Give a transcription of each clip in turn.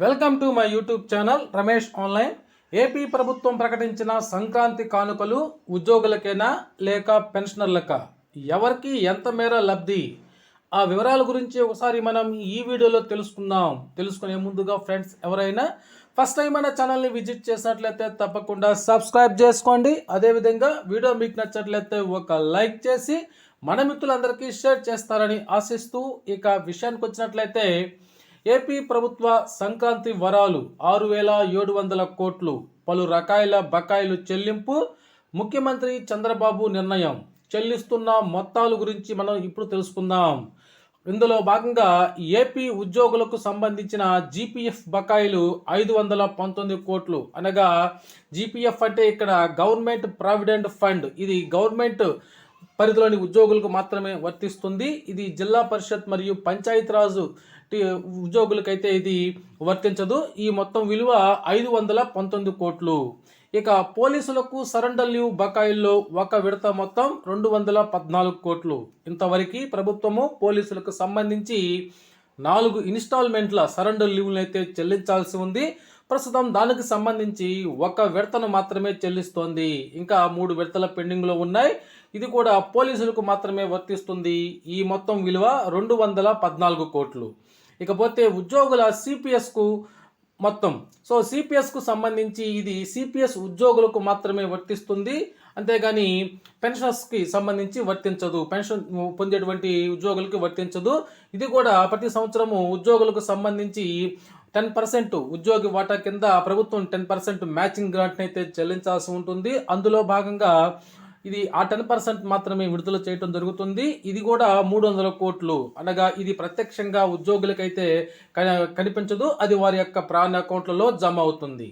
Welcome to my YouTube channel Ramesh online. AP ప్రభుత్వం ప్రకటించిన సంక్రాంతి కానుకలు ఉద్యోగులకేనా లేక పెన్షనర్లకా, ఎవరికి ఎంత మేర లబ్ధి, ఆ వివరాల గురించి ఒకసారి మనం ఈ వీడియోలో తెలుసుకునే ముందుగా ఫ్రెండ్స్, ఎవరైనా ఫస్ట్ టైం మన ఛానల్ని విజిట్ చేసినట్లయితే తప్పకుండా సబ్స్క్రైబ్ చేసుకోండి. అదేవిధంగా వీడియో మీకు నచ్చినట్లయితే ఒక లైక్ చేసి మన మిత్రులందరికీ షేర్ చేస్తారని ఆశిస్తూ, ఇక విషయానికి వచ్చినట్లయితే ఏపీ ప్రభుత్వ సంక్రాంతి వరాలు 6,700 కోట్లు, పలు రకాల బకాయిలు చెల్లింపు, ముఖ్యమంత్రి చంద్రబాబు నిర్ణయం, చెల్లిస్తున్న మొత్తాల గురించి మనం ఇప్పుడు తెలుసుకుందాం. ఇందులో భాగంగా ఏపీ ఉద్యోగులకు సంబంధించిన జీపీఎఫ్ బకాయిలు 519 కోట్లు, అనగా జీపీఎఫ్ అంటే ఇక్కడ గవర్నమెంట్ ప్రావిడెంట్ ఫండ్. ఇది గవర్నమెంట్ పరిధిలోని ఉద్యోగులకు మాత్రమే వర్తిస్తుంది. ఇది జిల్లా పరిషత్ మరియు పంచాయతీరాజ్ ఉద్యోగులకైతే ఇది వర్తించదు. ఈ మొత్తం విలువ 519 కోట్లు. ఇక పోలీసులకు సరెండర్ లీవ్ బకాయిల్లో ఒక విడత మొత్తం 214 కోట్లు. ఇంతవరకు ప్రభుత్వము పోలీసులకు సంబంధించి 4 ఇన్స్టాల్మెంట్ల సరెండర్ లీవ్లను అయితే చెల్లించాల్సి ఉంది. ప్రస్తుతం దానికి సంబంధించి ఒక విడతను మాత్రమే చెల్లిస్తోంది. ఇంకా 3 విడతల పెండింగ్లో ఉన్నాయి. ఇది కూడా పోలీసులకు మాత్రమే వర్తిస్తుంది. ఈ మొత్తం విలువ 214 కోట్లు. ఇకపోతే ఉద్యోగుల సిపిఎస్కు మొత్తం, సిపిఎస్కు సంబంధించి ఇది సిపిఎస్ ఉద్యోగులకు మాత్రమే వర్తిస్తుంది, అంతేగాని పెన్షనర్స్కి సంబంధించి వర్తించదు. పెన్షన్ పొందేటువంటి ఉద్యోగులకి వర్తించదు. ఇది కూడా ప్రతి సంవత్సరము ఉద్యోగులకు సంబంధించి 10% ఉద్యోగి వాటా కింద ప్రభుత్వం 10% మ్యాచింగ్ గ్రాంట్ని అయితే చెల్లించాల్సి ఉంటుంది. అందులో భాగంగా ఇది ఆ 10% మాత్రమే విడుదల చేయడం జరుగుతుంది. ఇది కూడా 300 కోట్లు, అనగా ఇది ప్రత్యక్షంగా ఉద్యోగులకైతే కనిపించదు, అది వారి యొక్క ప్రాణ అకౌంట్లలో జమ అవుతుంది.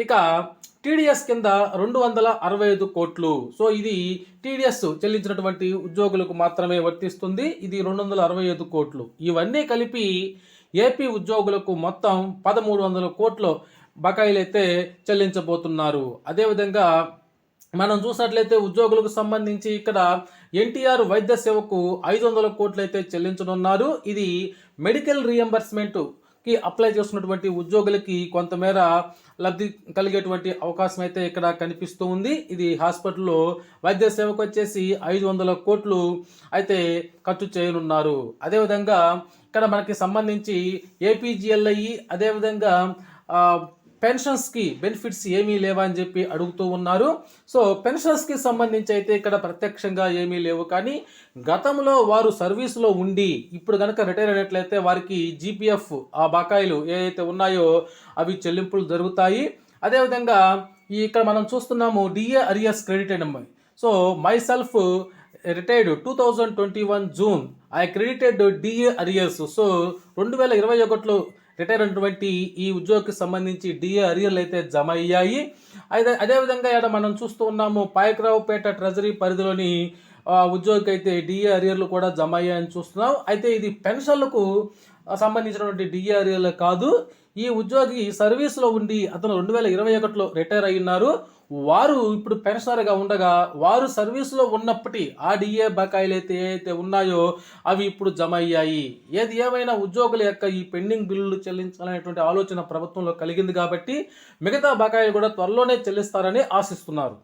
ఇక టీడీఎస్ కింద 265 కోట్లు. ఇది టీడీఎస్ చెల్లించినటువంటి ఉద్యోగులకు మాత్రమే వర్తిస్తుంది. ఇది 265 కోట్లు. ఇవన్నీ కలిపి ఏపీ ఉద్యోగులకు మొత్తం 1,300 కోట్లు బకాయిలు అయితే చెల్లించబోతున్నారు. అదేవిధంగా మనం చూసినట్లయితే ఉద్యోగులకు సంబంధించి ఇక్కడ ఎన్టీఆర్ వైద్య సేవకు 500 కోట్లు అయితే చెల్లించనున్నారు. ఇది మెడికల్ రీఎంబర్స్మెంట్కి అప్లై చేస్తున్నటువంటి ఉద్యోగులకి కొంతమేర లబ్ధి కలిగేటువంటి అవకాశం అయితే ఇక్కడ కనిపిస్తూ ఉంది. ఇది హాస్పిటల్లో వైద్య సేవకు వచ్చేసి 500 కోట్లు అయితే ఖర్చు చేయనున్నారు. అదేవిధంగా ఇక్కడ మనకి సంబంధించి ఏపీజీఎల్ఐ, అదేవిధంగా పెన్షన్స్కి బెనిఫిట్స్ ఏమీ లేవా అని చెప్పి అడుగుతూ ఉన్నారు. పెన్షన్స్కి సంబంధించి అయితే ఇక్కడ ప్రత్యక్షంగా ఏమీ లేవు, కానీ గతంలో వారు సర్వీస్లో ఉండి ఇప్పుడు కనుక రిటైర్ అయినట్లయితే వారికి జీపీఎఫ్ ఆ బకాయిలు ఏవైతే ఉన్నాయో అవి చెల్లింపులు జరుగుతాయి. అదేవిధంగా ఇక్కడ మనం చూస్తున్నాము DA arrears credited. Myself retired 2021 June, I credited DA arrears. 2021లో రిటైర్ అయినటువంటి ఈ ఉద్యోగికి సంబంధించి డిఏ అరియర్లు అయితే జమ అయ్యాయి. అదేవిధంగా ఇక్కడ మనం చూస్తూ ఉన్నాము పాయకరావుపేట ట్రెజరీ పరిధిలోని ఉద్యోగికి అయితే డిఏ అరియర్లు కూడా జమ అయ్యాయని చూస్తున్నాం. అయితే ఇది పెన్షన్లకు సంబంధించినటువంటి డిఏ అరియర్లు కాదు. ఈ ఉద్యోగి సర్వీస్లో ఉండి అతను 2021లో రిటైర్ అయ్యున్నారు. వారు ఇప్పుడు పెన్షనర్గా ఉండగా వారు సర్వీస్లో ఉన్నప్పటి ఆ డిఏ బకాయిలు అయితే ఏవైతే ఉన్నాయో అవి ఇప్పుడు జమ అయ్యాయి. ఏది ఏమైనా ఉద్యోగుల యొక్క ఈ పెండింగ్ బిల్లులు చెల్లించాలనేటువంటి ఆలోచన ప్రభుత్వంలో కలిగింది కాబట్టి మిగతా బకాయిలు కూడా త్వరలోనే చెల్లిస్తారని ఆశిస్తున్నారు.